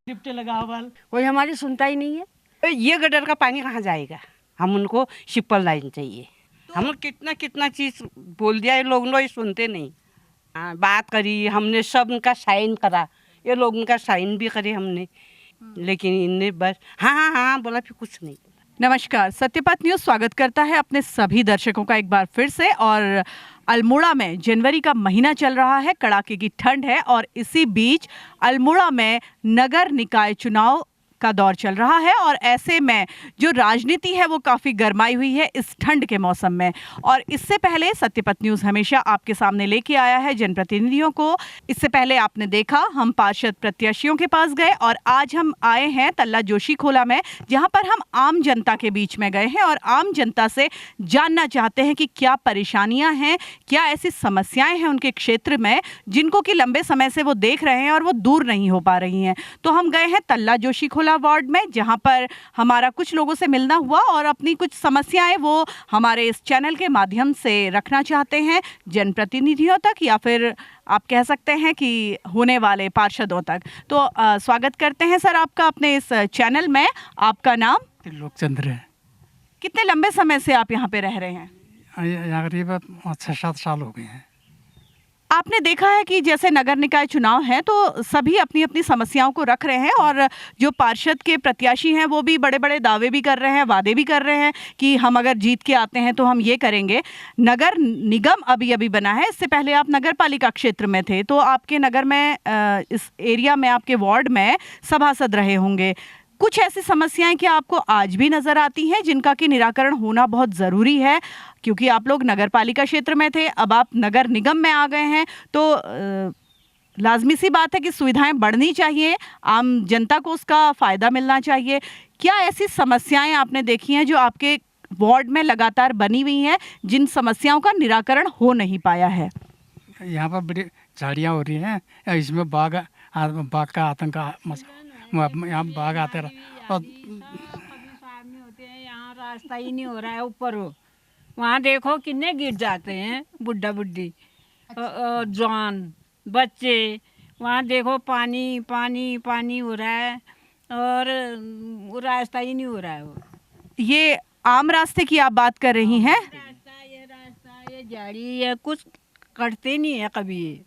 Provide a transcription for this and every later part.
Lift लगाओ बल। कोई हमारी सुनता ही नहीं है। ये गटर का पानी कहाँ जाएगा? हम उनको शिपल लाइन चाहिए। हम कितना कितना चीज़ बोल दिया, ये लोग ये सुनते नहीं। हाँ, बात करी हमने, सब उनका साइन करा, ये लोग उनका साइन भी करे हमने, लेकिन इनने बस हाँ हाँ हाँ बोला, फिर कुछ नहीं। नमस्कार, सत्यपात न्यूज़ स्वागत करता है अपने सभी दर्शकों का एक बार फिर से। और अल्मोड़ा में जनवरी का महीना चल रहा है, कड़ाके की ठंड है और इसी बीच अल्मोड़ा में नगर निकाय चुनाव का दौर चल रहा है और ऐसे में जो राजनीति है वो काफ़ी गरमाई हुई है इस ठंड के मौसम में। और इससे पहले सत्यपात न्यूज़ हमेशा आपके सामने लेके आया है जनप्रतिनिधियों को। इससे पहले आपने देखा हम पार्षद प्रत्याशियों के पास गए और आज हम आए हैं तल्ला जोशी खोला में, जहां पर हम आम जनता के बीच में गए हैं और आम जनता से जानना चाहते हैं कि क्या परेशानियां हैं, क्या ऐसी समस्याएं हैं उनके क्षेत्र में जिनको कि लंबे समय से वो देख रहे हैं और वो दूर नहीं हो पा रही हैं। तो हम गए हैं तल्ला जोशी खोला वार्ड में, जहां पर हमारा कुछ लोगों से मिलना हुआ और अपनी कुछ समस्याएं वो हमारे इस चैनल के माध्यम से रखना चाहते हैं जनप्रतिनिधियों तक, या फिर आप कह सकते हैं कि होने वाले पार्षदों तक। तो स्वागत करते हैं सर आपका अपने इस चैनल में। आपका नाम? त्रिलोकचंद्र है। कितने लंबे समय से आप यहाँ पे रह रहे हैं? यहाँ करीब 6-7 साल हो गए हैं। आपने देखा है कि जैसे नगर निकाय चुनाव है तो सभी अपनी अपनी समस्याओं को रख रहे हैं और जो पार्षद के प्रत्याशी हैं वो भी बड़े बड़े दावे भी कर रहे हैं, वादे भी कर रहे हैं कि हम अगर जीत के आते हैं तो हम ये करेंगे। नगर निगम अभी अभी बना है, इससे पहले आप नगर पालिका क्षेत्र में थे, तो आपके नगर में इस एरिया में आपके वार्ड में सभासद रहे होंगे। कुछ ऐसी समस्याएं क्या आपको आज भी नजर आती हैं जिनका कि निराकरण होना बहुत ज़रूरी है? क्योंकि आप लोग नगर पालिका क्षेत्र में थे, अब आप नगर निगम में आ गए हैं, तो लाजमी सी बात है कि सुविधाएं बढ़नी चाहिए, आम जनता को उसका फ़ायदा मिलना चाहिए। क्या ऐसी समस्याएं आपने देखी हैं जो आपके वार्ड में लगातार बनी हुई हैं जिन समस्याओं का निराकरण हो नहीं पाया है? यहाँ पर बड़ी झाड़ियाँ हो रही हैं, इसमें बाघ का आतंक यहाँ बाघ आते रह और नहीं होते हैं। यहाँ रास्ता ही नहीं हो रहा है ऊपर हो, वहाँ देखो कितने गिर जाते हैं बुढ़ा बुढ़ी और जवान बच्चे। वहाँ देखो पानी पानी पानी हो रहा है और वो रास्ता ही नहीं हो रहा है। वो ये आम रास्ते की आप बात कर रही हैं? रास्ता ये झाड़ी ये कुछ कटते नहीं है कभी।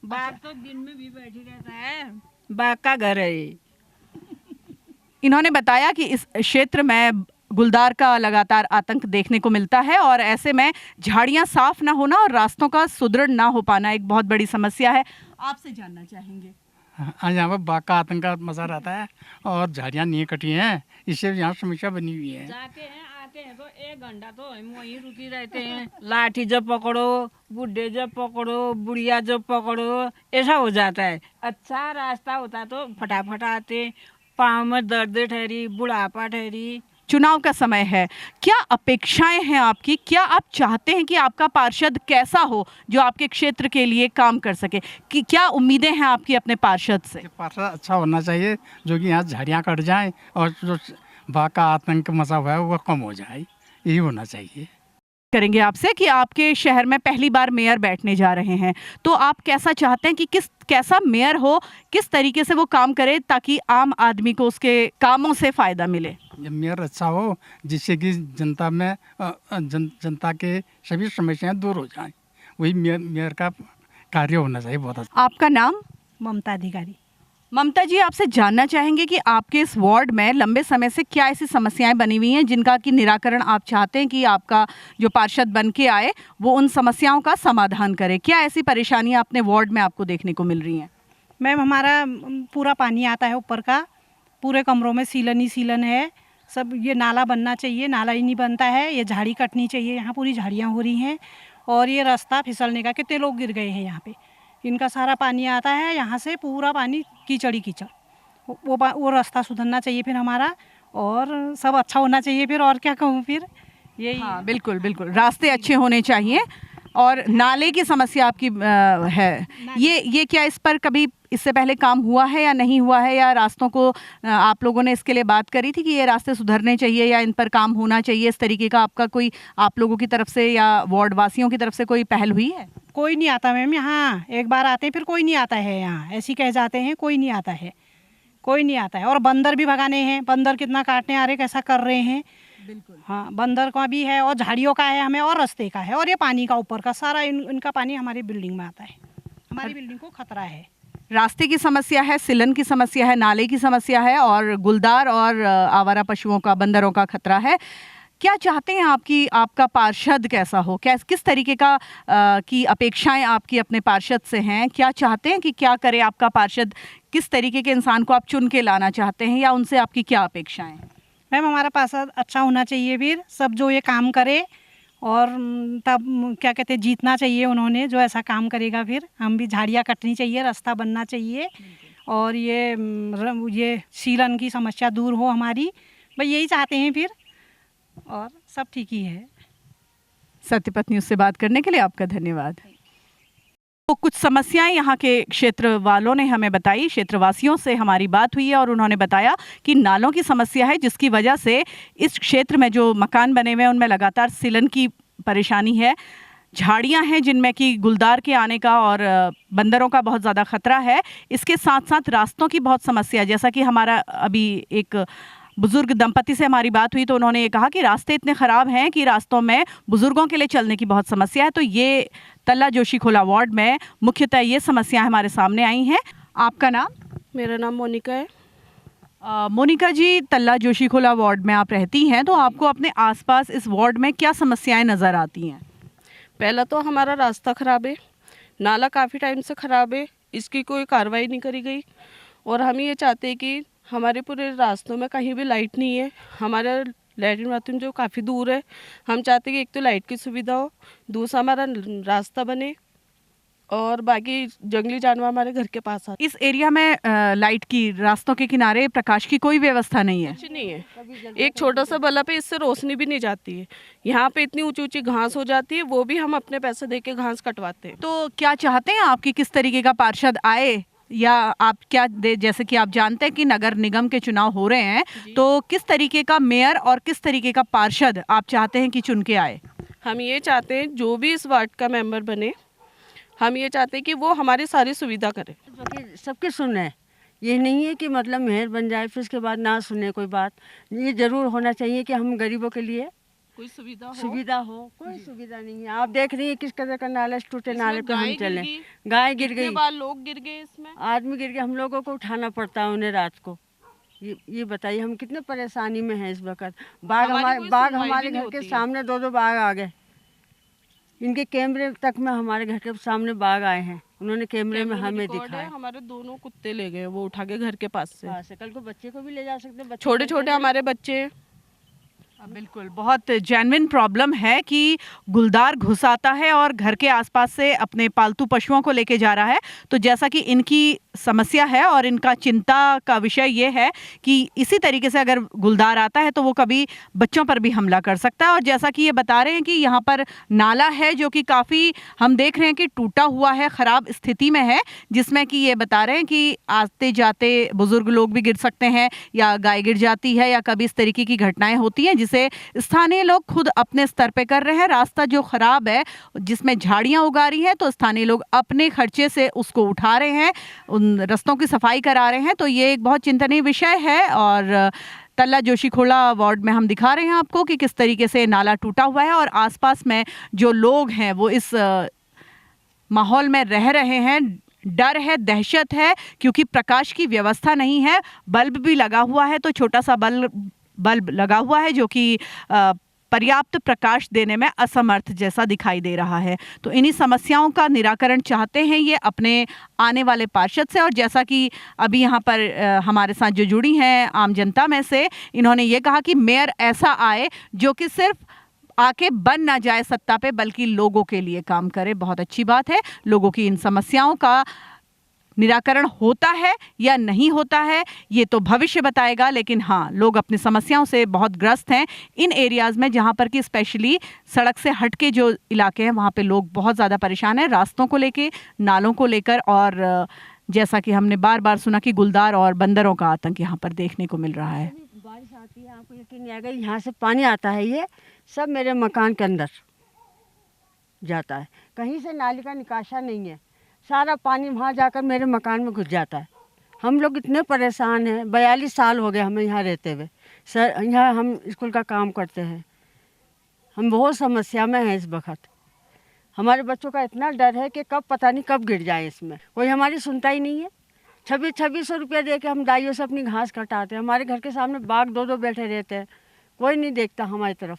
बाघ तो दिन में भी बैठी रहता है, बाघ का घर है ये। इन्होंने बताया कि इस क्षेत्र में गुलदार का लगातार आतंक देखने को मिलता है और ऐसे में झाड़ियां साफ ना होना और रास्तों का सुदृढ़ ना हो पाना एक बहुत बड़ी समस्या है। आपसे जानना चाहेंगे। यहाँ पर बाघ का आतंक का मजा रहता है और झाड़ियाँ नहीं कटी हैं, इससे यहाँ समस्या बनी हुई है। जाते हैं आते हैं तो 1 घंटा तो हम वहीं रुकी रहते हैं। लाठी जब पकड़ो, बुढ़े जब पकड़ो, बुढ़िया जब पकड़ो, ऐसा हो जाता है। अच्छा रास्ता होता तो फटाफट आते। पाँव में दर्द ठहरी, बुढ़ापा ठहरी। चुनाव का समय है, क्या अपेक्षाएं हैं आपकी? क्या आप चाहते हैं कि आपका पार्षद कैसा हो जो आपके क्षेत्र के लिए काम कर सके? कि क्या उम्मीदें हैं आपकी अपने पार्षद से? पार्षद अच्छा होना चाहिए जो कि यहाँ झाड़ियाँ कट जाएं और जो बाघ का आतंक मचा हुआ है वो कम हो जाए, यही होना चाहिए। करेंगे आपसे कि आपके शहर में पहली बार मेयर बैठने जा रहे हैं, तो आप कैसा चाहते हैं कि कैसा मेयर हो, किस तरीके से वो काम करे ताकि आम आदमी को उसके कामों से फ़ायदा मिले? मेयर अच्छा हो जिससे कि जनता में जनता के सभी समस्याएं दूर हो जाएं, वही मेयर का कार्य होना चाहिए। बहुत अच्छा। आपका नाम? ममता अधिकारी। ममता जी, आपसे जानना चाहेंगे कि आपके इस वार्ड में लंबे समय से क्या ऐसी समस्याएं बनी हुई हैं जिनका कि निराकरण आप चाहते हैं कि आपका जो पार्षद बन के आए वो उन समस्याओं का समाधान करे? क्या ऐसी परेशानियां अपने वार्ड में आपको देखने को मिल रही हैं? मैम, हमारा पूरा पानी आता है ऊपर का, पूरे कमरों में सीलन ही सीलन है। सब ये नाला बनना चाहिए, नाला ही नहीं बनता है। ये झाड़ी कटनी चाहिए, यहाँ पूरी झाड़ियाँ हो रही हैं। और ये रास्ता फिसलने का, कितने लोग गिर गए हैं यहाँ पे। इनका सारा पानी आता है यहाँ से, पूरा पानी कीचड़ ही कीचड़। वो रास्ता सुधरना चाहिए फिर हमारा, और सब अच्छा होना चाहिए फिर। और क्या कहूँ फिर, यही। हाँ, बिल्कुल बिल्कुल, रास्ते अच्छे होने चाहिए। और नाले की समस्या आपकी है, ये क्या इस पर कभी इससे पहले काम हुआ है या नहीं हुआ है, या रास्तों को आप लोगों ने इसके लिए बात करी थी कि ये रास्ते सुधरने चाहिए या इन पर काम होना चाहिए? इस तरीके का आपका कोई आप लोगों की तरफ से या वार्ड वासियों की तरफ से कोई पहल हुई है? कोई नहीं आता मैम यहाँ। एक बार आते हैं फिर कोई नहीं आता है यहाँ, ऐसे कह जाते हैं, कोई नहीं आता है। कोई नहीं आता है। और बंदर भी भगाने हैं, बंदर कितना काटने आ रहे, कैसा कर रहे हैं। बिल्कुल। हाँ, बंदर का भी है और झाड़ियों का है हमें और रास्ते का है, और ये पानी का ऊपर का सारा इनका पानी हमारी बिल्डिंग में आता है। हमारी बिल्डिंग को खतरा है। रास्ते की समस्या है, सीलन की समस्या है, नाले की समस्या है और गुलदार और आवारा पशुओं का, बंदरों का खतरा है। क्या चाहते हैं आपका पार्षद कैसा हो? किस तरीके का की अपेक्षाएं आपकी अपने पार्षद से हैं? क्या चाहते हैं कि क्या करे आपका पार्षद? किस तरीके के इंसान को आप चुन के लाना चाहते हैं, या उनसे आपकी क्या अपेक्षाएं हैं? मैम, हमारा पार्षद अच्छा होना चाहिए फिर, सब जो ये काम करे, और तब क्या कहते हैं, जीतना चाहिए उन्होंने, जो ऐसा काम करेगा। फिर हम भी झाड़ियाँ कटनी चाहिए, रास्ता बनना चाहिए, और ये सीलन की समस्या दूर हो हमारी, भाई यही चाहते हैं फिर, और सब ठीक ही है। सत्यपथ न्यूज़ से बात करने के लिए आपका धन्यवाद। तो कुछ समस्याएं यहाँ के क्षेत्र वालों ने हमें बताई, क्षेत्रवासियों से हमारी बात हुई है और उन्होंने बताया कि नालों की समस्या है, जिसकी वजह से इस क्षेत्र में जो मकान बने हुए हैं उनमें लगातार सीलन की परेशानी है। झाड़ियाँ हैं जिनमें कि गुलदार के आने का और बंदरों का बहुत ज़्यादा खतरा है। इसके साथ साथ रास्तों की बहुत समस्या है। जैसा कि हमारा अभी एक बुजुर्ग दंपति से हमारी बात हुई तो उन्होंने ये कहा कि रास्ते इतने ख़राब हैं कि रास्तों में बुजुर्गों के लिए चलने की बहुत समस्या है। तो ये तल्ला जोशीखोला वार्ड में मुख्यतः ये समस्याएं हमारे सामने आई हैं। आपका नाम? मेरा नाम मोनिका है। मोनिका जी, तल्ला जोशीखोला वार्ड में आप रहती हैं, तो आपको अपने आसपास इस वार्ड में क्या समस्याएं नज़र आती हैं? पहला तो हमारा रास्ता ख़राब है, नाला काफ़ी टाइम से ख़राब है, इसकी कोई कार्रवाई नहीं करी गई। और हम ये चाहते हैं कि हमारे पूरे रास्तों में कहीं भी लाइट नहीं है। हमारा लैट्रिन बाथरूम जो काफ़ी दूर है, हम चाहते हैं कि एक तो लाइट की सुविधा हो, दूसरा हमारा रास्ता बने, और बाकी जंगली जानवर हमारे घर के पास आते। इस एरिया में लाइट की, रास्तों के किनारे प्रकाश की कोई व्यवस्था नहीं है? कुछ नहीं है। एक छोटा सा बल्ब है, इससे रोशनी भी नहीं जाती है। यहाँ पे इतनी ऊंची ऊंची घास हो जाती है, वो भी हम अपने पैसे दे के घास कटवाते हैं। तो क्या चाहते हैं आपकी किस तरीके का पार्षद आए, या आप क्या जैसे कि आप जानते हैं कि नगर निगम के चुनाव हो रहे हैं, तो किस तरीके का मेयर और किस तरीके का पार्षद आप चाहते हैं कि चुन के आए? हम ये चाहते हैं जो भी इस वार्ड का मेंबर बने, हम ये चाहते हैं कि वो हमारी सारी सुविधा करे, सबकी सुने। ये नहीं है कि मतलब मेयर बन जाए फिर उसके बाद ना सुने कोई बात। ये जरूर होना चाहिए कि हम गरीबों के लिए कोई सुविधा हो। कोई सुविधा नहीं है। आप देख रही हैं किस कदर का नाला, टूटे नाले पे हम चले, गाय गाय गिर गई, बार लोग गिर गए, इसमें आदमी गिर गए, हम लोगों को उठाना पड़ता है उन्हें रात को। ये बताइए हम कितने परेशानी में हैं इस वक्त। बाघ हमारे घर के सामने 2 बाघ आ गए। इनके कैमरे तक में हमारे घर के सामने बाघ आए हैं, उन्होंने कैमरे में हमें दिखाया। हमारे दोनों कुत्ते ले गए वो उठा के घर के पास से। कल को बच्चे को भी ले जा सकते हैं, छोटे छोटे हमारे बच्चे। बिल्कुल, बहुत जेन्युइन प्रॉब्लम है कि गुलदार घुस आता है और घर के आसपास से अपने पालतू पशुओं को लेके जा रहा है। तो जैसा कि इनकी समस्या है और इनका चिंता का विषय ये है कि इसी तरीके से अगर गुलदार आता है तो वो कभी बच्चों पर भी हमला कर सकता है। और जैसा कि ये बता रहे हैं कि यहाँ पर नाला है जो कि काफ़ी हम देख रहे हैं कि टूटा हुआ है, ख़राब स्थिति में है, जिसमें कि ये बता रहे हैं कि आते जाते बुज़ुर्ग लोग भी गिर सकते हैं, या गाय गिर जाती है, या कभी इस तरीके की घटनाएं होती हैं जिसे स्थानीय लोग खुद अपने स्तर पे कर रहे हैं। रास्ता जो ख़राब है, जिसमें झाड़ियाँ उगा रही हैं, तो स्थानीय लोग अपने खर्चे से उसको उठा रहे हैं, उन रास्तों की सफाई करा रहे हैं। तो ये एक बहुत चिंतनीय विषय है। और तल्ला जोशीखोला वार्ड में हम दिखा रहे हैं आपको कि किस तरीके से नाला टूटा हुआ है और आसपास में जो लोग हैं वो इस माहौल में रह रहे हैं। डर है, दहशत है, क्योंकि प्रकाश की व्यवस्था नहीं है। बल्ब भी लगा हुआ है, तो छोटा सा बल्ब लगा हुआ है जो कि पर्याप्त प्रकाश देने में असमर्थ जैसा दिखाई दे रहा है। तो इन्हीं समस्याओं का निराकरण चाहते हैं ये अपने आने वाले पार्षद से। और जैसा कि अभी यहाँ पर हमारे साथ जो जुड़ी हैं आम जनता में से, इन्होंने ये कहा कि मेयर ऐसा आए जो कि सिर्फ आके बन ना जाए सत्ता पे, बल्कि लोगों के लिए काम करे। बहुत अच्छी बात है। लोगों की इन समस्याओं का निराकरण होता है या नहीं होता है ये तो भविष्य बताएगा, लेकिन हाँ, लोग अपनी समस्याओं से बहुत ग्रस्त हैं इन एरियाज़ में, जहाँ पर कि स्पेशली सड़क से हट के जो इलाके हैं वहाँ पे लोग बहुत ज़्यादा परेशान हैं, रास्तों को लेके, नालों को लेकर। और जैसा कि हमने बार बार सुना कि गुलदार और बंदरों का आतंक यहाँ पर देखने को मिल रहा है। बारिश आती है, आपको यकीन नहीं आएगा, यहाँ से पानी आता है, ये सब मेरे मकान के अंदर जाता है। कहीं से नाली का निकासा नहीं है, सारा पानी वहाँ जाकर मेरे मकान में घुस जाता है। हम लोग इतने परेशान हैं, 42 साल हो गए हमें यहाँ रहते हुए। सर यहाँ हम स्कूल का काम करते हैं, हम बहुत समस्या में हैं इस वक्त। हमारे बच्चों का इतना डर है कि कब पता नहीं कब गिर जाए इसमें, कोई हमारी सुनता ही नहीं है। 2600 रुपया दे के हम दाइयों से अपनी घास कटाते हैं। हमारे घर के सामने बाघ दो बैठे रहते हैं, कोई नहीं देखता हमारी तरफ।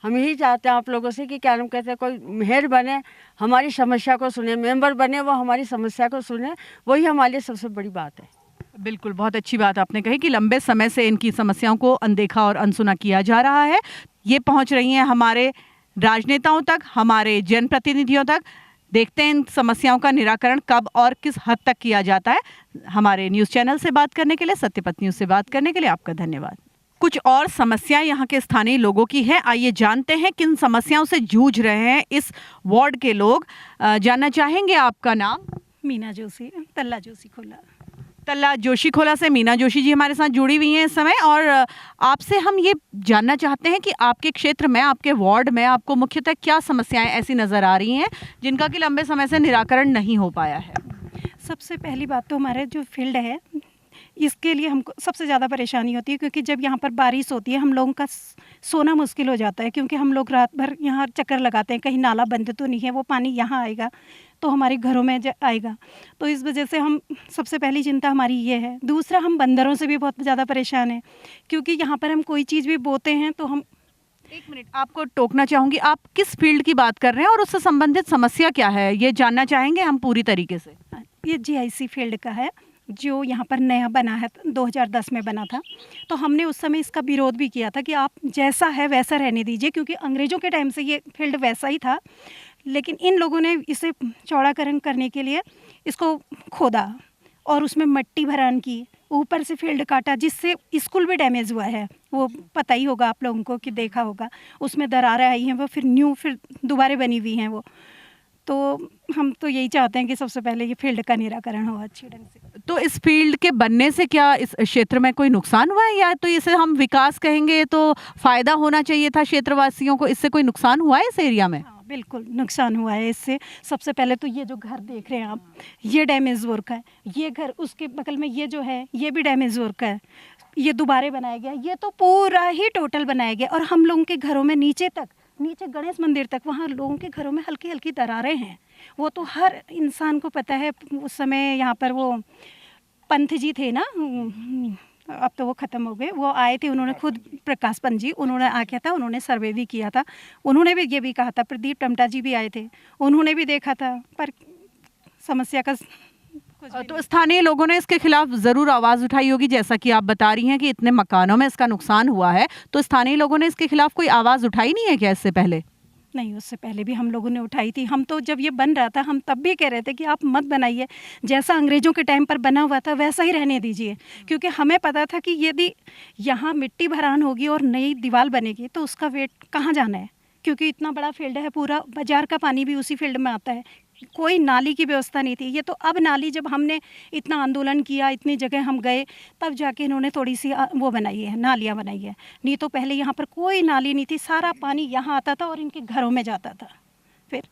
हम यही चाहते हैं आप लोगों से कि क्या हम कहते हैं, कोई मेहर बने, हमारी समस्या को सुने, मेंबर बने, वो हमारी समस्या को सुने, वही हमारे लिए सबसे बड़ी बात है। बिल्कुल, बहुत अच्छी बात आपने कही कि लंबे समय से इनकी समस्याओं को अनदेखा और अनसुना किया जा रहा है। ये पहुंच रही हैं हमारे राजनेताओं तक, हमारे जनप्रतिनिधियों तक। देखते हैं इन समस्याओं का निराकरण कब और किस हद तक किया जाता है। हमारे न्यूज़ चैनल से बात करने के लिए, सत्यपथ न्यूज़ से बात करने के लिए आपका धन्यवाद। कुछ और समस्याएं यहाँ के स्थानीय लोगों की है, आइए जानते हैं किन समस्याओं से जूझ रहे हैं इस वार्ड के लोग। जानना चाहेंगे आपका नाम? मीना जोशी, तल्ला जोशी खोला। तल्ला जोशी खोला से मीना जोशी जी हमारे साथ जुड़ी हुई हैं इस समय, और आपसे हम ये जानना चाहते हैं कि आपके क्षेत्र में, आपके वार्ड में आपको मुख्यतः क्या समस्याएं ऐसी नज़र आ रही हैं जिनका कि लंबे समय से निराकरण नहीं हो पाया है? सबसे पहली बात तो हमारे जो फील्ड है, इसके लिए हमको सबसे ज़्यादा परेशानी होती है, क्योंकि जब यहाँ पर बारिश होती है हम लोगों का सोना मुश्किल हो जाता है, क्योंकि हम लोग रात भर यहाँ चक्कर लगाते हैं कहीं नाला बंद तो नहीं है, वो पानी यहाँ आएगा तो हमारे घरों में आएगा। तो इस वजह से हम, सबसे पहली चिंता हमारी ये है। दूसरा, हम बंदरों से भी बहुत ज़्यादा परेशान हैं, क्योंकि यहाँ पर हम कोई चीज़ भी बोते हैं तो हम। एक मिनट, आपको टोकना चाहूँगी, आप किस फील्ड की बात कर रहे हैं और उससे संबंधित समस्या क्या है, ये जानना चाहेंगे हम पूरी तरीके से। ये GIC फील्ड का है, जो यहाँ पर नया बना है, 2010 में बना था। तो हमने उस समय इसका विरोध भी किया था कि आप जैसा है वैसा रहने दीजिए, क्योंकि अंग्रेज़ों के टाइम से ये फील्ड वैसा ही था। लेकिन इन लोगों ने इसे चौड़ाकरण करने के लिए इसको खोदा और उसमें मिट्टी भरान की, ऊपर से फील्ड काटा, जिससे स्कूल भी डैमेज हुआ है। वो पता ही होगा आप लोगों को कि देखा होगा, उसमें दरारें आई हैं, वो फिर दोबारा बनी हुई हैं वो। तो हम तो यही चाहते हैं कि सबसे पहले ये फील्ड का निराकरण हो अच्छी ढंग से। तो इस फील्ड के बनने से क्या इस क्षेत्र में कोई नुकसान हुआ है, या तो इसे हम विकास कहेंगे तो फ़ायदा होना चाहिए था क्षेत्रवासियों को? इससे कोई नुकसान हुआ है इस एरिया में? हाँ, बिल्कुल नुकसान हुआ है इससे। सबसे पहले तो ये जो घर देख रहे हैं आप, ये डैमेज वर्क का है। ये घर उसके बगल में ये जो है, ये भी डैमेज वर्क का है। ये दोबारा बनाया गया, ये तो पूरा ही टोटल बनाया गया। और हम लोगों के घरों में नीचे गणेश मंदिर तक, वहाँ लोगों के घरों में हल्की हल्की दरारें हैं। वो तो हर इंसान को पता है। उस समय यहाँ पर वो पंथ जी थे ना, अब तो वो ख़त्म हो गए, वो आए थे, उन्होंने खुद, प्रकाश पंत जी, उन्होंने आया था, उन्होंने सर्वे भी किया था। उन्होंने भी ये भी कहा था, प्रदीप टमटा जी भी आए थे, उन्होंने भी देखा था, पर समस्या का तो स्थानीय लोगों ने इसके खिलाफ ज़रूर आवाज़ उठाई होगी, जैसा कि आप बता रही हैं कि इतने मकानों में इसका नुकसान हुआ है। तो स्थानीय लोगों ने इसके खिलाफ कोई आवाज़ उठाई नहीं है क्या इससे पहले? नहीं, उससे पहले भी हम लोगों ने उठाई थी। हम तो जब ये बन रहा था, हम तब भी कह रहे थे कि आप मत बनाइए, जैसा अंग्रेज़ों के टाइम पर बना हुआ था वैसा ही रहने दीजिए, क्योंकि हमें पता था कि यदि यहाँ मिट्टी भरान होगी और नई दीवार बनेगी तो उसका वेट कहाँ जाना है, क्योंकि इतना बड़ा फील्ड है, पूरा बाजार का पानी भी उसी फील्ड में आता है। कोई नाली की व्यवस्था नहीं थी। ये तो अब नाली, जब हमने इतना आंदोलन किया, इतनी जगह हम गए, तब जाके इन्होंने थोड़ी सी वो बनाई है, नालियाँ बनाई है। नहीं तो पहले यहाँ पर कोई नाली नहीं थी, सारा पानी यहाँ आता था और इनके घरों में जाता था। फिर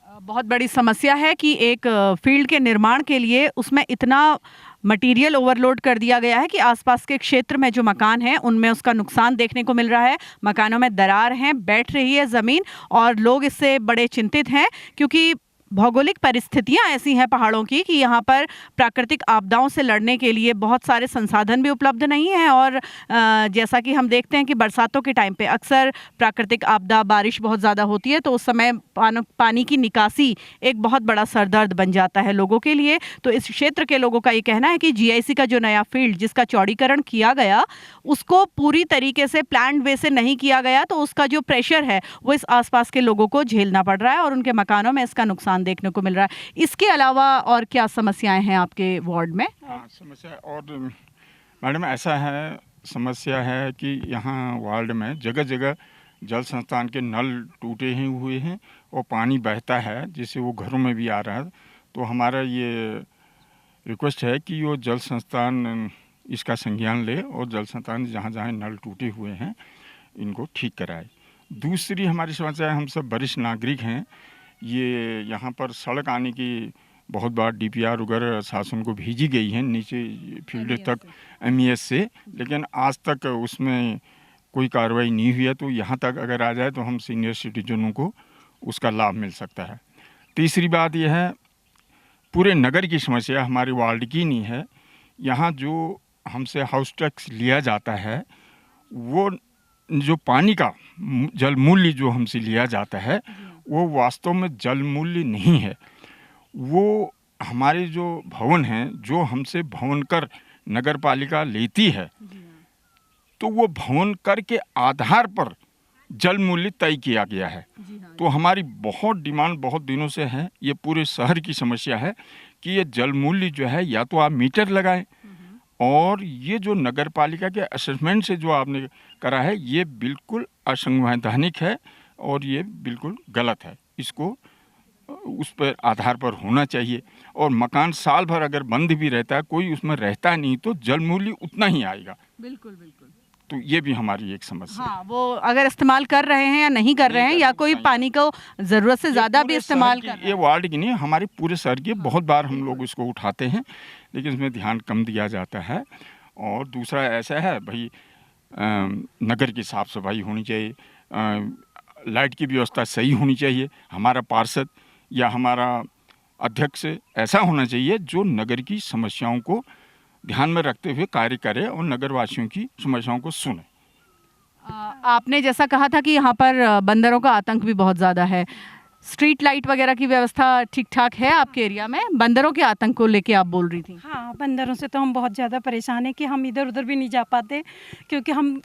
बहुत बड़ी समस्या है कि एक फील्ड के निर्माण के लिए उसमें इतना मटेरियल ओवरलोड कर दिया गया है कि आसपास के क्षेत्र में जो मकान हैं उनमें उसका नुकसान देखने को मिल रहा है। मकानों में दरार हैं, बैठ रही है ज़मीन, और लोग इससे बड़े चिंतित हैं, क्योंकि भौगोलिक परिस्थितियां ऐसी हैं पहाड़ों की कि यहाँ पर प्राकृतिक आपदाओं से लड़ने के लिए बहुत सारे संसाधन भी उपलब्ध नहीं हैं। और जैसा कि हम देखते हैं कि बरसातों के टाइम पे अक्सर प्राकृतिक आपदा, बारिश बहुत ज़्यादा होती है, तो उस समय पानी की निकासी एक बहुत बड़ा सरदर्द बन जाता है लोगों के लिए। तो इस क्षेत्र के लोगों का ये कहना है कि GIC का जो नया फील्ड, जिसका चौड़ीकरण किया गया, उसको पूरी तरीके से प्लान्ड वे से नहीं किया गया, तो उसका जो प्रेशर है वो इस आसपास के लोगों को झेलना पड़ रहा है और उनके मकानों में इसका नुकसान देखने को मिल रहा है। इसके अलावा और क्या समस्याएं हैं आपके वार्ड में? समस्या और मैडम ऐसा है, समस्या है कि यहाँ वार्ड में जगह जगह जल संस्थान के नल टूटे ही हुए हैं और पानी बहता है, जिससे वो घरों में भी आ रहा है। तो हमारा ये रिक्वेस्ट है कि वो जल संस्थान इसका संज्ञान ले और जल संस्थान जहाँ जहाँ नल टूटे हुए हैं इनको ठीक कराए। दूसरी हमारी समस्या है, हम सब वरिष्ठ नागरिक हैं, ये यहाँ पर सड़क आने की बहुत बार डीपीआर वगैरह शासन को भेजी गई है नीचे फील्ड तक एमईएस से, लेकिन आज तक उसमें कोई कार्रवाई नहीं हुई है। तो यहाँ तक अगर आ जाए तो हम सीनियर सिटीजनों को उसका लाभ मिल सकता है। तीसरी बात यह है, पूरे नगर की समस्या हमारे वार्ड की नहीं है। यहाँ जो हमसे हाउस टैक्स लिया जाता है, वो जो पानी का जल मूल्य जो हमसे लिया जाता है, वो वास्तव में जल मूल्य नहीं है। वो हमारे जो भवन हैं, जो हमसे भवन कर नगर पालिका लेती है, तो वो भवन कर के आधार पर जल मूल्य तय किया गया है। तो हमारी बहुत डिमांड बहुत दिनों से है, ये पूरे शहर की समस्या है कि ये जल मूल्य जो है या तो आप मीटर लगाएं, और ये जो नगर पालिका के असेसमेंट से जो आपने करा है, ये बिल्कुल असंवैधानिक है और ये बिल्कुल गलत है। इसको उस पर आधार पर होना चाहिए। और मकान साल भर अगर बंद भी रहता है, कोई उसमें रहता नहीं, तो जल मूल्य उतना ही आएगा। बिल्कुल बिल्कुल। तो ये भी हमारी एक समस्या है। हाँ, वो अगर इस्तेमाल कर रहे हैं या नहीं कर रहे हैं, या कोई पानी को ज़रूरत से ज़्यादा भी इस्तेमाल कर रहे हैं। ये वार्ड की नहीं, हमारे पूरे शहर की बहुत बार हम लोग इसको उठाते हैं, लेकिन इसमें ध्यान कम दिया जाता है। और दूसरा ऐसा है भाई, नगर की साफ़ सफाई होनी चाहिए, लाइट की व्यवस्था सही होनी चाहिए। हमारा पार्षद या हमारा अध्यक्ष ऐसा होना चाहिए जो नगर की समस्याओं को ध्यान में रखते हुए कार्य करे और नगरवासियों की समस्याओं को सुने। आपने जैसा कहा था कि यहाँ पर बंदरों का आतंक भी बहुत ज़्यादा है, स्ट्रीट लाइट वगैरह की व्यवस्था ठीक ठाक है आपके एरिया में? बंदरों के आतंक को लेके आप बोल रही थी। हाँ, बंदरों से तो हम बहुत ज़्यादा परेशान हैं कि हम इधर उधर भी नहीं जा पाते, क्योंकि हम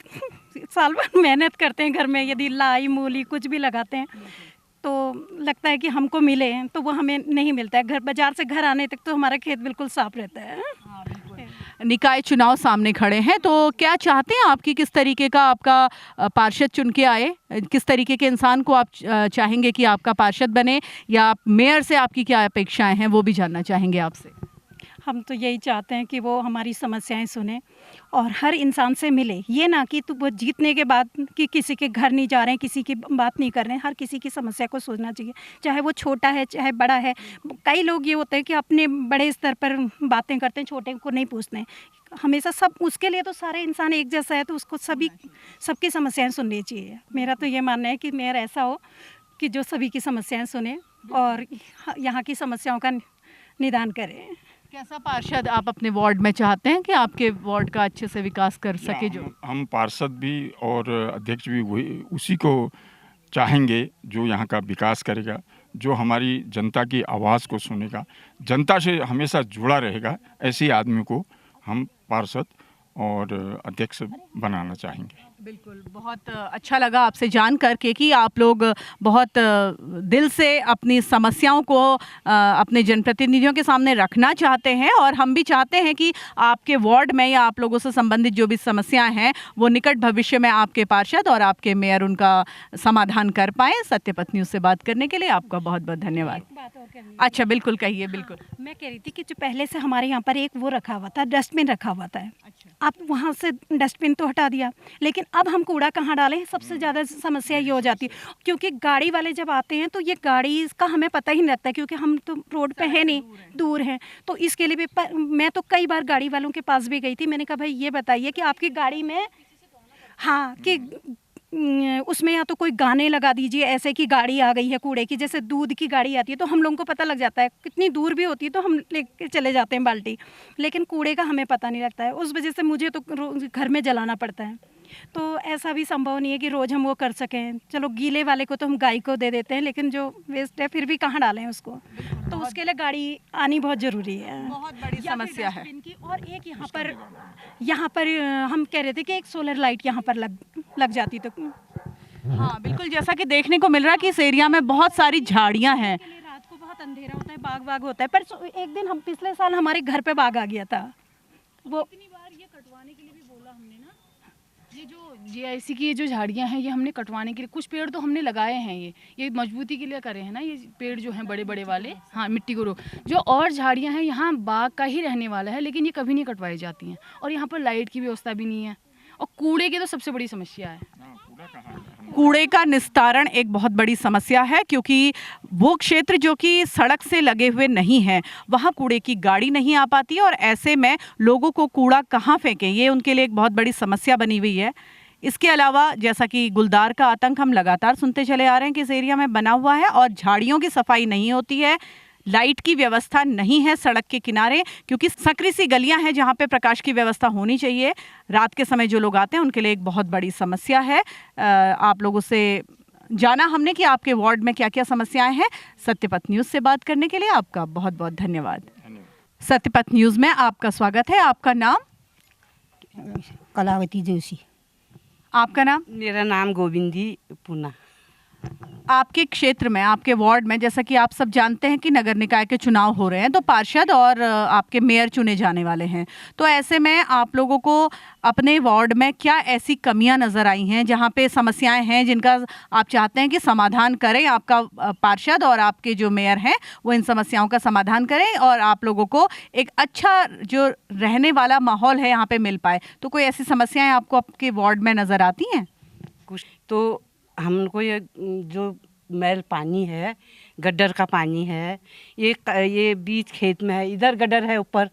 साल भर मेहनत करते हैं घर में, यदि लाई मूली कुछ भी लगाते हैं तो लगता है कि हमको मिले, तो वो हमें नहीं मिलता है। घर बाजार से घर आने तक तो हमारा खेत बिल्कुल साफ रहता है। निकाय चुनाव सामने खड़े हैं, तो क्या चाहते हैं आपकी किस तरीके का आपका पार्षद चुन के आए? किस तरीके के इंसान को आप चाहेंगे कि आपका पार्षद बने, या आप मेयर से आपकी क्या अपेक्षाएं हैं, वो भी जानना चाहेंगे आपसे। हम तो यही चाहते हैं कि वो हमारी समस्याएं सुने और हर इंसान से मिले। ये ना कि तो वो जीतने के बाद कि किसी के घर नहीं जा रहे हैं, किसी की बात नहीं कर रहे हैं। हर किसी की समस्या को सोचना चाहिए, चाहे वो छोटा है चाहे बड़ा है। कई लोग ये होते हैं कि अपने बड़े स्तर पर बातें करते हैं, छोटे को नहीं पूछते हैं। हमेशा सब, उसके लिए तो सारे इंसान एक जैसा है, तो उसको सबकी समस्याएँ सुननी चाहिए। मेरा तो ये मानना है कि मेयर ऐसा हो कि जो सभी की समस्याएँ सुने और यहाँ की समस्याओं का निदान करे। कैसा पार्षद आप अपने वार्ड में चाहते हैं कि आपके वार्ड का अच्छे से विकास कर सके? जो हम पार्षद भी और अध्यक्ष भी वही उसी को चाहेंगे जो यहाँ का विकास करेगा, जो हमारी जनता की आवाज़ को सुनेगा, जनता से हमेशा जुड़ा रहेगा। ऐसे आदमी को हम पार्षद और अध्यक्ष बनाना चाहेंगे। बिल्कुल, बहुत अच्छा लगा आपसे जान करके कि आप लोग बहुत दिल से अपनी समस्याओं को अपने जनप्रतिनिधियों के सामने रखना चाहते हैं, और हम भी चाहते हैं कि आपके वार्ड में या आप लोगों से संबंधित जो भी समस्याएं हैं वो निकट भविष्य में आपके पार्षद और आपके मेयर उनका समाधान कर पाएँ। सत्यपथ न्यूज़ से बात करने के लिए आपका बहुत बहुत धन्यवाद। अच्छा, बिल्कुल कहिए। बिल्कुल, मैं कह रही थी कि जो पहले से हमारे यहाँ पर एक वो रखा हुआ था, डस्टबिन रखा हुआ था। आप वहाँ से डस्टबिन तो हटा दिया, लेकिन अब हम कूड़ा कहाँ डालें? सबसे ज़्यादा समस्या ये हो जाती है, क्योंकि गाड़ी वाले जब आते हैं तो ये गाड़ी का हमें पता ही नहीं लगता, क्योंकि हम तो रोड पे है नहीं, दूर हैं। तो इसके लिए भी मैं तो कई बार गाड़ी वालों के पास भी गई थी। मैंने कहा भाई ये बताइए कि आपकी गाड़ी में, हाँ, कि उसमें या तो कोई गाने लगा दीजिए ऐसे कि गाड़ी आ गई है कूड़े की। जैसे दूध की गाड़ी आती है तो हम लोगों को पता लग जाता है, कितनी दूर भी होती है तो हम लेके चले जाते हैं बाल्टी, लेकिन कूड़े का हमें पता नहीं लगता है। उस वजह से मुझे तो घर में जलाना पड़ता है। तो ऐसा भी संभव नहीं है कि रोज़ हम वो कर सकें। चलो, गीले वाले को तो हम गाय को दे देते हैं, लेकिन जो वेस्ट है फिर भी कहाँ डालें उसको? तो उसके लिए गाड़ी आनी बहुत ज़रूरी है। बहुत बड़ी समस्या है। और एक यहाँ पर हम कह रहे थे कि एक सोलर लाइट यहाँ पर लग जाती तो। हाँ बिल्कुल, जैसा कि देखने को मिल रहा है कि इस एरिया में बहुत सारी झाड़ियाँ हैं। रात को बहुत अंधेरा होता है, बाग होता है। पर एक दिन हम पिछले साल हमारे घर पे बाग आ गया था। वो कितनी बार ये कटवाने के लिए भी बोला हमने ना, ये जो जीआईसी की ये जो झाड़ियाँ हैं ये हमने कटवाने के लिए, कुछ पेड़ तो हमने लगाए हैं, ये मजबूती के लिए करे हैं ना, ये पेड़ जो हैं बड़े बड़े वाले, हाँ, मिट्टी को जो और झाड़ियाँ हैं यहाँ बाग का ही रहने वाला है, लेकिन ये कभी नहीं कटवाई जाती हैं। और यहाँ पर लाइट की व्यवस्था भी नहीं है, और कूड़े की तो सबसे बड़ी समस्या है। कूड़े का निस्तारण एक बहुत बड़ी समस्या है, क्योंकि वो क्षेत्र जो कि सड़क से लगे हुए नहीं है वहाँ कूड़े की गाड़ी नहीं आ पाती है और ऐसे में लोगों को कूड़ा कहाँ फेंकें, ये उनके लिए एक बहुत बड़ी समस्या बनी हुई है। इसके अलावा जैसा कि गुलदार का आतंक हम लगातार सुनते चले आ रहे हैं कि इस एरिया में बना हुआ है और झाड़ियों की सफाई नहीं होती है, लाइट की व्यवस्था नहीं है सड़क के किनारे, क्योंकि सकरी सी गलियां हैं जहां पे प्रकाश की व्यवस्था होनी चाहिए। रात के समय जो लोग आते हैं उनके लिए एक बहुत बड़ी समस्या है। आप लोगों से जाना हमने कि आपके वार्ड में क्या क्या समस्याएं हैं। सत्यपथ न्यूज़ से बात करने के लिए आपका बहुत बहुत धन्यवाद। सत्यपथ न्यूज़ में आपका स्वागत है। आपका नाम? कलावती जोशी। आपका नाम? मेरा नाम गोविंदी पूना। आपके क्षेत्र में, आपके वार्ड में, जैसा कि आप सब जानते हैं कि नगर निकाय के चुनाव हो रहे हैं, तो पार्षद और आपके मेयर चुने जाने वाले हैं, तो ऐसे में आप लोगों को अपने वार्ड में क्या ऐसी कमियां नज़र आई हैं जहां पे समस्याएं हैं जिनका आप चाहते हैं कि समाधान करें? आपका पार्षद और आपके जो मेयर हैं वो इन समस्याओं का समाधान करें और आप लोगों को एक अच्छा जो रहने वाला माहौल है यहाँ पे मिल पाए। तो कोई ऐसी समस्याएं आपको आपके वार्ड में नज़र आती हैं? कुछ तो हमको ये जो मैल पानी है, गड्ढर का पानी है, ये बीच खेत में है, इधर गड्ढर है ऊपर,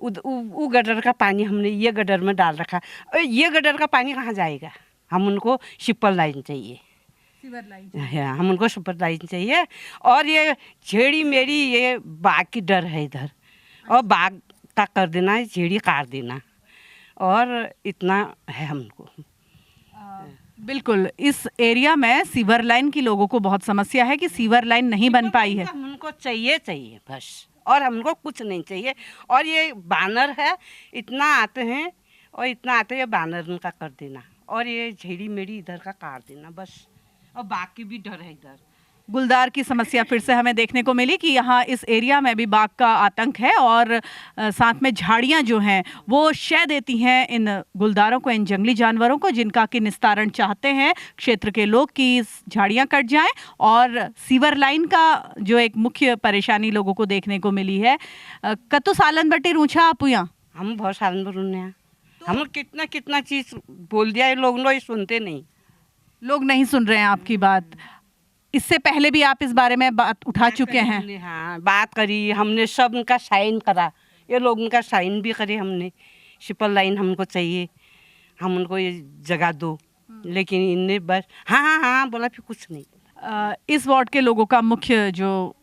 वो गड्ढर का पानी हमने ये गड्ढर में डाल रखा। और ये गड्ढर का पानी कहाँ जाएगा? हम उनको शिपर लाइन चाहिए, सीवर लाइन। हाँ, हम उनको शिपर लाइन चाहिए। और ये झेड़ी मेरी ये बाग की डर है इधर, और बाग का कर देना है, झेड़ी काट देना, और इतना है हमको। बिल्कुल, इस एरिया में सीवर लाइन की लोगों को बहुत समस्या है कि सीवर लाइन नहीं बन पाई है। हमको चाहिए बस, और हमको कुछ नहीं चाहिए। और ये बानर है, इतना आते हैं और इतना आते हैं, बानर उनका कर देना, और ये झेड़ी मेड़ी इधर का काट देना बस। और बाकी भी डर है इधर। गुलदार की समस्या फिर से हमें देखने को मिली कि यहाँ इस एरिया में भी बाघ का आतंक है और साथ में झाड़ियाँ जो हैं वो शह देती हैं इन गुलदारों को, इन जंगली जानवरों को, जिनका कि निस्तारण चाहते हैं क्षेत्र के लोग कि झाड़ियाँ कट जाएं। और सीवर लाइन का जो एक मुख्य परेशानी लोगों को देखने को मिली है। कतो सालन बटे रूछा आप यहाँ? हम बहुत सालन पर रुने हैं। हम कितना कितना चीज़ बोल दिया, लोग सुनते नहीं, लोग नहीं सुन रहे हैं आपकी बात। इससे पहले भी आप इस बारे में बात उठा चुके हैं? हाँ, बात करी हमने, सब उनका साइन करा, ये लोग उनका साइन भी करे हमने। शिपर लाइन हमको चाहिए, हम उनको ये जगह दो, लेकिन इनने बस हाँ हाँ हाँ बोला, फिर कुछ नहीं। इस वार्ड के लोगों का मुख्य जो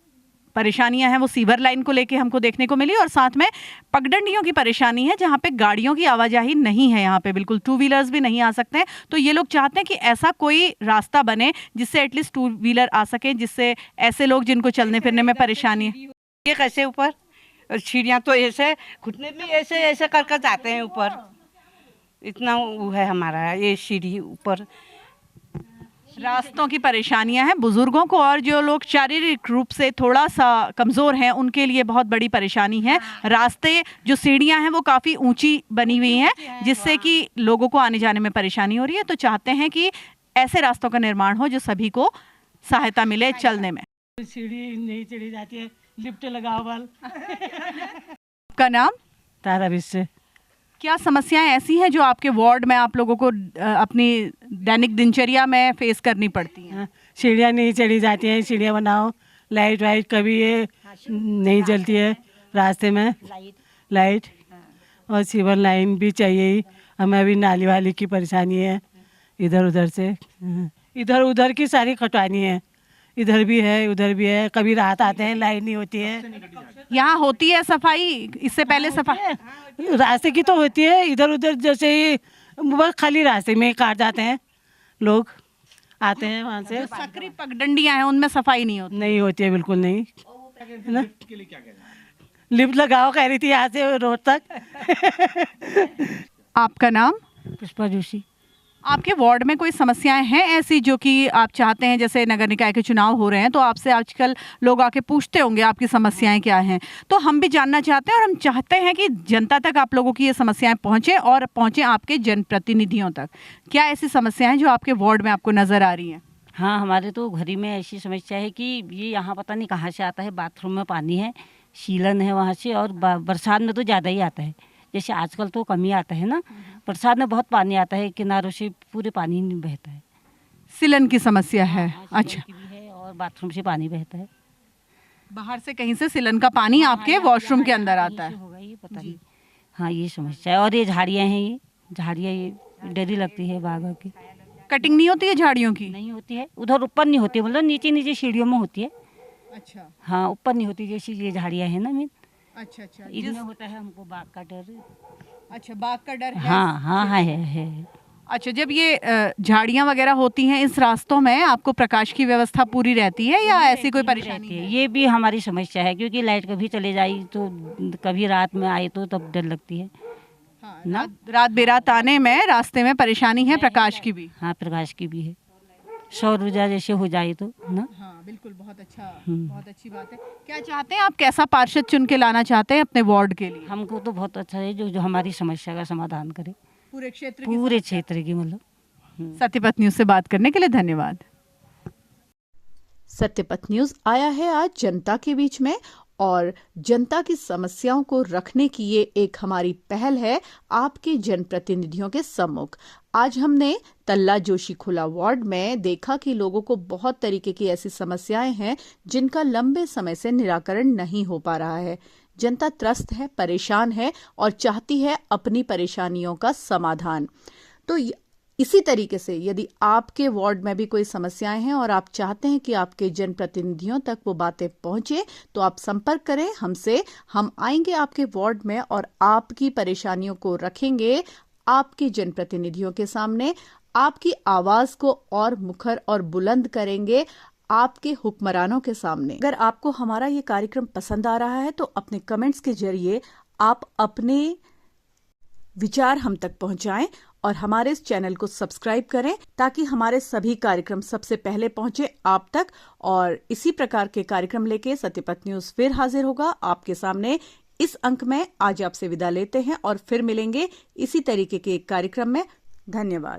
परेशानियां हैं वो सीवर लाइन को लेके हमको देखने को मिली और साथ में पगडंडियों की परेशानी है जहाँ पे गाड़ियों की आवाजाही नहीं है, यहाँ पे बिल्कुल टू व्हीलर्स भी नहीं आ सकते हैं। तो ये लोग चाहते हैं कि ऐसा कोई रास्ता बने जिससे एटलीस्ट टू व्हीलर आ सके, जिससे ऐसे लोग जिनको चलने फिरने में परेशानी है। ये कैसे ऊपर सीढ़ियाँ तो ऐसे घुटने में ऐसे ऐसे कर कर जाते हैं ऊपर, इतना वो है हमारा ये सीढ़ी ऊपर। रास्तों की परेशानियां हैं बुजुर्गों को, और जो लोग शारीरिक रूप से थोड़ा सा कमज़ोर हैं उनके लिए बहुत बड़ी परेशानी है। रास्ते जो सीढ़ियां हैं वो काफ़ी ऊंची बनी हुई हैं, जिससे कि लोगों को आने जाने में परेशानी हो रही है। तो चाहते हैं कि ऐसे रास्तों का निर्माण हो जो सभी को सहायता मिले चलने में। सीढ़ी नहीं चढ़ी जाती है, लिफ्ट लगाओ बल। आपका नाम? तारा विश्व। क्या समस्याएं ऐसी हैं जो आपके वार्ड में आप लोगों को अपनी दैनिक दिनचर्या में फेस करनी पड़ती हैं? सीढ़ियाँ नहीं चढ़ी जाती हैं, सीढ़ियाँ बनाओ। लाइट वाइट कभी ये नहीं जलती है रास्ते में, लाइट और सीवर लाइन भी चाहिए ही। हमें अभी नाली वाली की परेशानी है, इधर उधर से, इधर उधर की सारी कटवानी है, इधर भी है उधर भी है। कभी रात आते हैं लाइट नहीं होती है। यहाँ होती है सफाई? इससे पहले सफाई रास्ते की तो होती है, इधर उधर जैसे ही बस खाली रास्ते में काट जाते हैं, लोग आते हैं वहाँ से। सकरी पगडंडियाँ हैं उनमें सफाई नहीं होती? नहीं होती है, बिल्कुल नहीं। ना लिफ्ट लगाओ कह रही थी यहाँ से रोड तक। आपका नाम? पुष्पा जोशी। आपके वार्ड में कोई समस्याएं हैं ऐसी जो कि आप चाहते हैं, जैसे नगर निकाय के चुनाव हो रहे हैं तो आपसे आजकल लोग आके पूछते होंगे आपकी समस्याएं क्या हैं, तो हम भी जानना चाहते हैं और हम चाहते हैं कि जनता तक आप लोगों की ये समस्याएं पहुंचे और पहुंचे आपके जनप्रतिनिधियों तक। क्या ऐसी समस्याएं जो आपके वार्ड में आपको नज़र आ रही हैं? हाँ, हमारे तो घरी में ऐसी समस्या है कि ये यहाँ पता नहीं कहाँ से आता है, बाथरूम में पानी है, शीलन है वहाँ से, और बरसात में तो ज़्यादा ही आता है। जैसे आजकल तो कम ही आता है ना, बरसात में बहुत पानी आता है, किनारों से पूरे पानी नहीं बहता है। सीलन की समस्या है। हाँ, अच्छा, की भी है और बाथरूम से पानी बहता है। बाहर से कहीं से सीलन का पानी आपके वॉशरूम के अंदर आता है। होगा ये पता नहीं। हाँ, ये समस्या है। और ये झाड़ियाँ हैं, ये झाड़ियाँ ये डरी लगती है बाघों की। कटिंग नहीं होती है झाड़ियों की? नहीं होती है, उधर ऊपर नहीं होती, मतलब नीचे नीचे सीढ़ियों में होती है। अच्छा हाँ, ऊपर नहीं होती, जैसी ये झाड़ियाँ हैं ना मीन, अच्छा अच्छा। इनमें होता है हमको बाघ का डर। अच्छा, बाघ का डर है। हाँ हाँ हाँ है। अच्छा, जब ये झाड़ियाँ वगैरह होती हैं इस रास्तों में, आपको प्रकाश की व्यवस्था पूरी रहती है या ऐसी कोई परेशानी है? ये भी हमारी समस्या है, क्योंकि लाइट कभी चले जाए तो कभी रात में आए तो तब डर लगती है ना। रात बेरात आने में रास्ते में परेशानी है प्रकाश की भी। हाँ, प्रकाश की भी है। सौर ऊर्जा जैसे हो जाए तो ना। हाँ बिल्कुल, बहुत अच्छा, बहुत अच्छी बात है। क्या चाहते हैं आप, कैसा पार्षद चुन के लाना चाहते हैं अपने वार्ड के लिए? हमको तो बहुत अच्छा है जो हमारी समस्या का समाधान करे पूरे क्षेत्र की, मतलब। सत्यपथ न्यूज से बात करने के लिए धन्यवाद। सत्यपथ न्यूज आया है आज जनता के बीच में, और जनता की समस्याओं को रखने की ये एक हमारी पहल है आपके जनप्रतिनिधियों के सम्मुख। आज हमने तल्ला जोशी खुला वार्ड में देखा कि लोगों को बहुत तरीके की ऐसी समस्याएं हैं जिनका लंबे समय से निराकरण नहीं हो पा रहा है। जनता त्रस्त है, परेशान है और चाहती है अपनी परेशानियों का समाधान। तो इसी तरीके से यदि आपके वार्ड में भी कोई समस्याएं हैं और आप चाहते हैं कि आपके जनप्रतिनिधियों तक वो बातें पहुंचे, तो आप संपर्क करें हमसे। हम आएंगे आपके वार्ड में और आपकी परेशानियों को रखेंगे आपके जनप्रतिनिधियों के सामने, आपकी आवाज को और मुखर और बुलंद करेंगे आपके हुक्मरानों के सामने। अगर आपको हमारा ये कार्यक्रम पसंद आ रहा है तो अपने कमेंट्स के जरिए आप अपने विचार हम तक पहुंचाएं और हमारे इस चैनल को सब्सक्राइब करें ताकि हमारे सभी कार्यक्रम सबसे पहले पहुंचे आप तक। और इसी प्रकार के कार्यक्रम लेके सत्यपथ न्यूज फिर हाजिर होगा आपके सामने। इस अंक में आज आपसे विदा लेते हैं और फिर मिलेंगे इसी तरीके के एक कार्यक्रम में। धन्यवाद।